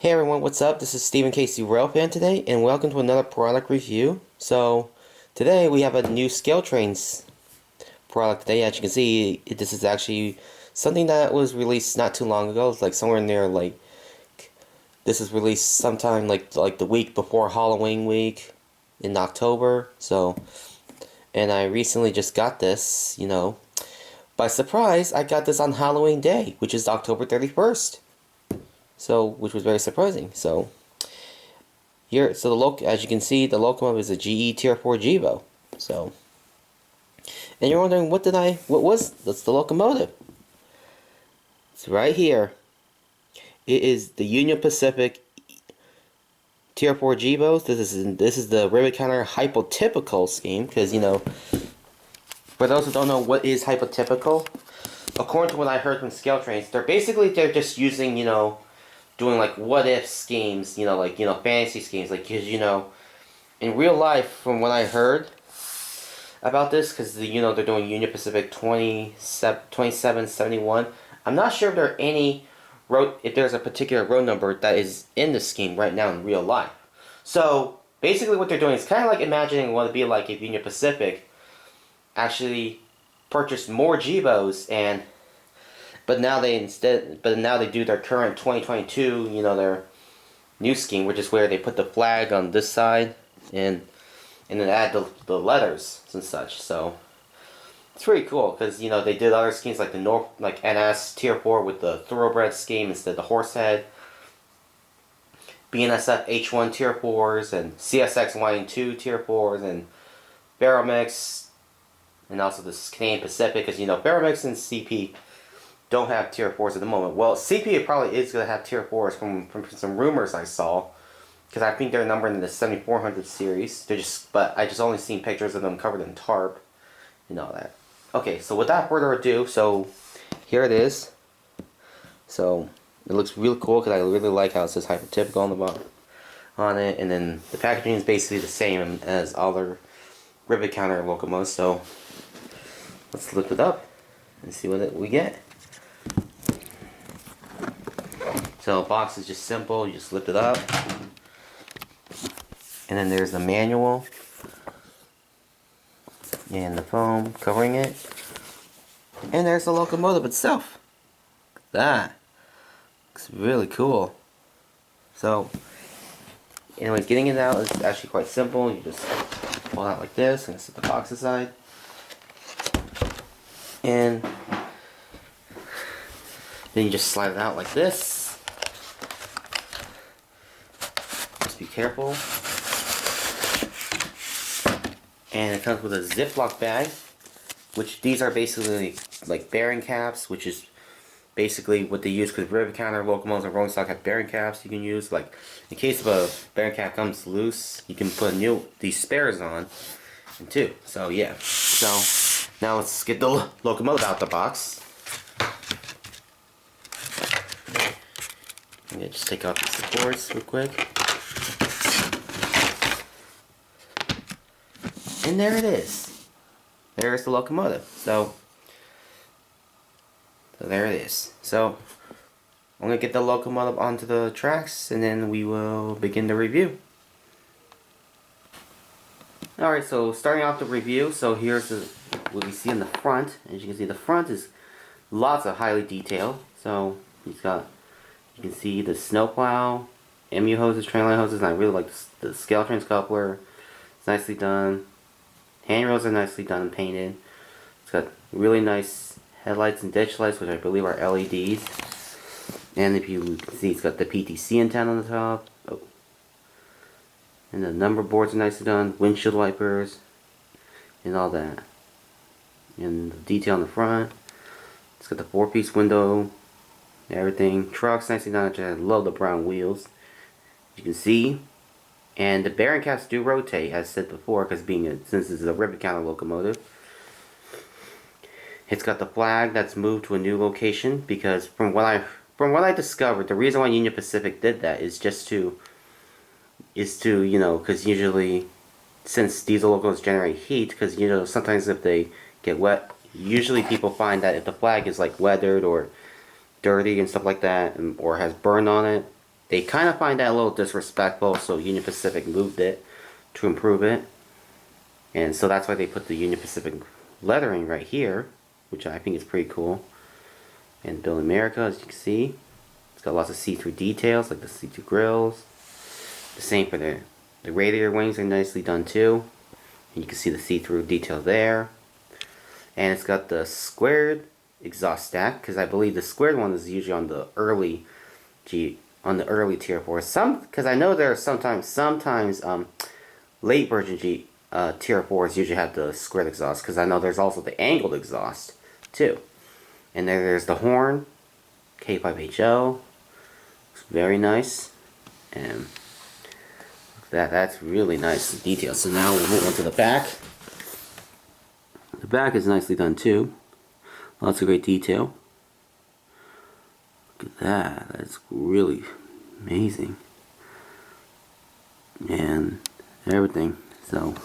Hey everyone, what's up? This is Stephen Casey Railpan today, and welcome to another product review. So, today we have a new ScaleTrains product today. As you can see, this is actually something that was released not too long ago. It's like somewhere in there, like, this is released sometime like the week before Halloween week in October. So, and I recently just got this, by surprise. I got this on Halloween Day, which is October 31st. So, which was very surprising. So, here, so as you can see, the Locomotive is a GE Tier 4 GEVO. So, and you're wondering, that's the Locomotive. It's right here. It is the Union Pacific Tier 4 GEVOs. This is the Rivet Counter HypoTypical scheme, because, for those who don't know what is HypoTypical, according to what I heard from ScaleTrains, they're just using, doing like what if schemes, fantasy schemes, because in real life, from what I heard about this, because they're doing Union Pacific 2771. I'm not sure if there's a particular road number that is in the scheme right now in real life. So basically, what they're doing is kind of like imagining what it'd be like if Union Pacific actually purchased more GEVOs But now they do their current 2022, their new scheme, which is where they put the flag on this side and then add the letters and such. So it's pretty cool because they did other schemes like like NS Tier 4 with the Thoroughbred scheme instead of the Horsehead, BNSF H1 Tier 4s and CSX Line 2 Tier 4s and Baromix, and also this Canadian Pacific, because Baromix and CP don't have Tier 4s at the moment. Well, CP probably is going to have Tier 4s from some rumors I saw, because I think they're numbered in the 7400 series. But I just only seen pictures of them covered in tarp and all that. Okay, so without further ado, so here it is. So it looks really cool because I really like how it says HypoTypical on the bottom on it, and then the packaging is basically the same as other Rivet Counter locomotives. So let's lift it up and see what we get. So the box is just simple, you just lift it up. And then there's the manual and the foam covering it. And there's the locomotive itself. Look at that. Looks really cool. So, anyway, getting it out is actually quite simple. You just pull it out like this and set the box aside. And then you just slide it out like this. Be careful. And it comes with a Ziploc bag, which these are basically like bearing caps, which is basically what they use because Rivet Counter locomotives and rolling stock have bearing caps you can use. Like in case of a bearing cap comes loose, you can put these spares on and too. So yeah. So now let's get the locomotive out the box. I'm gonna just take off the supports real quick. And there it is. There's the locomotive. So there it is. So I'm going to get the locomotive onto the tracks and then we will begin the review. Alright, so starting off the review, so here's what we see in the front. As you can see, the front is lots of highly detailed. So you can see the snowplow, MU hoses, train line hoses, and I really like the ScaleTrains coupler. It's nicely done. Handrails are nicely done and painted. It's got really nice headlights and ditch lights, which I believe are LEDs. And if you can see, it's got the PTC antenna on the top. Oh. And the number boards are nicely done. Windshield wipers. And all that. And the detail on the front. It's got the 4-piece window. Everything. Truck's nicely done. I love the brown wheels. You can see. And the bearing caps do rotate, as said before, because since this is a Rivet Counter locomotive. It's got the flag that's moved to a new location because from what I discovered, the reason why Union Pacific did that is to because usually since diesel locomotives generate heat, because sometimes if they get wet, usually people find that if the flag is like weathered or dirty and stuff like that, or has burn on it, they kind of find that a little disrespectful, so Union Pacific moved it to improve it. And so that's why they put the Union Pacific lettering right here, which I think is pretty cool. And Build America, as you can see, it's got lots of see-through details, like the see-through grills. The same for the radiator wings are nicely done too. And you can see the see-through detail there. And it's got the squared exhaust stack, because I believe the squared one is usually on the early tier 4s. Because I know there are sometimes late version tier 4s usually have the squared exhaust, because I know there's also the angled exhaust too. And then there's the horn, K5HO. It's very nice, and that's really nice detail. So now we'll move on to the back. The back is nicely done too. Lots of great detail. Look at that. That's really amazing. And everything. So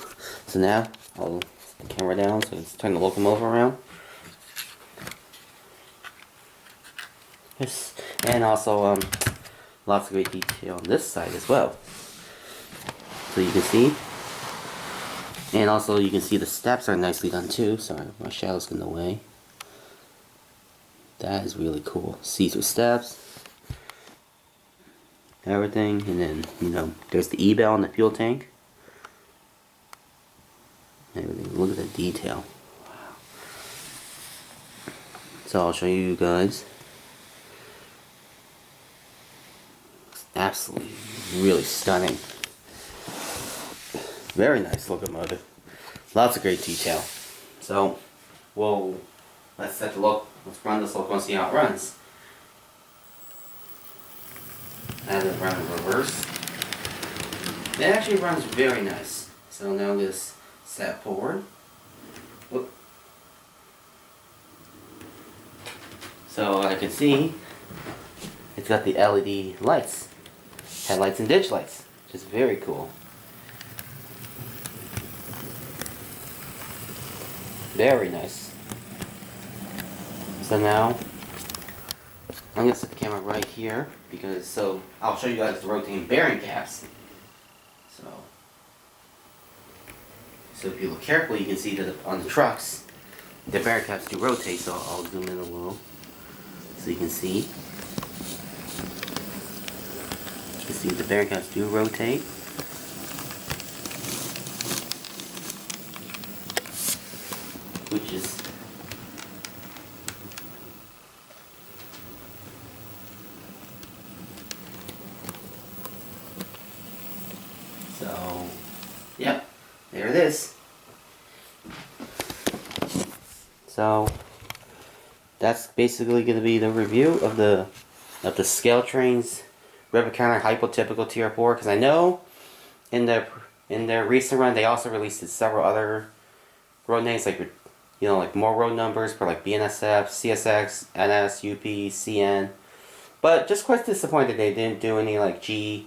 now I'll put the camera down, so let's turn the locomotive around. Yes. And also lots of great detail on this side as well. So you can see. And also you can see the steps are nicely done too. Sorry, my shadow's getting in the way. That is really cool. See-through steps. Everything. And then, you know, there's the E-bell in the fuel tank. Everything. Look at the detail. Wow. So I'll show you guys. It's absolutely really stunning. Very nice locomotive. Lots of great detail. So let's take a look. Let's run this locomotive and see how it runs. Now that run in reverse. It actually runs very nice. So now this set forward. Whoop. So I can see it's got the LED lights, headlights and ditch lights, which is very cool. Very nice. So now I'm gonna set the camera right here because I'll show you guys the rotating bearing caps. So if you look carefully, you can see that on the trucks, the bearing caps do rotate. So I'll zoom in a little so you can see. You can see the bearing caps do rotate. Which is so, yeah, there it is. So that's basically going to be the review of the ScaleTrains Rivet Counter HypoTypical Tier 4. Because I know in their recent run they also released several other road names, like, you know, like more road numbers for like BNSF, CSX, NS, UP, CN. But just quite disappointed they didn't do any like GE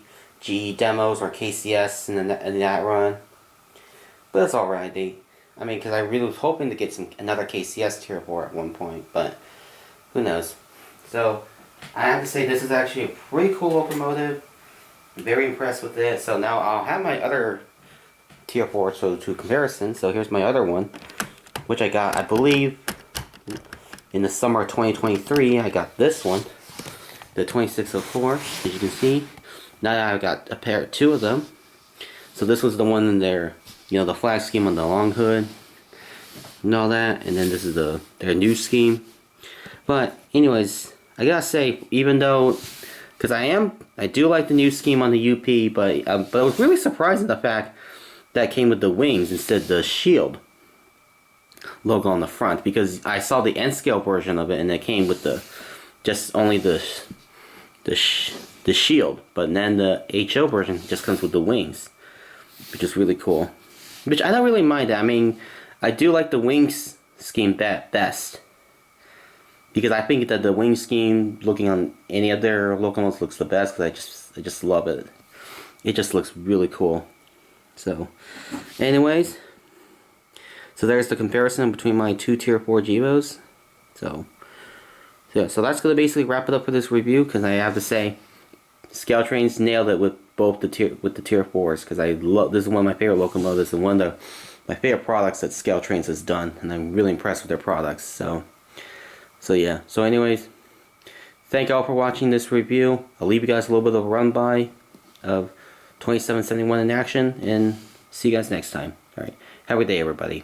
demos or KCS in that run. But it's alright. Because I really was hoping to get another KCS Tier 4 at one point, but who knows. So I have to say this is actually a pretty cool locomotive. I'm very impressed with it. So now I'll have my other Tier 4 to comparison. So here's my other one, which I got, I believe, in the summer of 2023. I got this one, the 2604, as you can see. Now I've got two of them. So this was the one in their, you know, the flag scheme on the long hood and all that, and then this is their new scheme. But anyways, I gotta say, even though, because I do like the new scheme on the UP, but I was really surprised at the fact that came with the wings instead of the shield logo on the front, because I saw the N scale version of it and it came with only the shield, but then the HO version just comes with the wings, which is really cool. Which I don't really mind. I mean, I do like the wings scheme best, because I think that the wing scheme looking on any of their locomotives looks the best, because I just love it. It just looks really cool. So anyways, so there's the comparison between my two Tier 4 GEVOs. So yeah, so that's going to basically wrap it up for this review, because I have to say, ScaleTrains nailed it with both the tier 4s, because I love, this is one of my favorite locomotives and one of my favorite products that ScaleTrains has done, and I'm really impressed with their products. So yeah. So anyways, thank you all for watching this review. I'll leave you guys a little bit of a run by of 2771 in action, and see you guys next time. Alright, have a good day, everybody.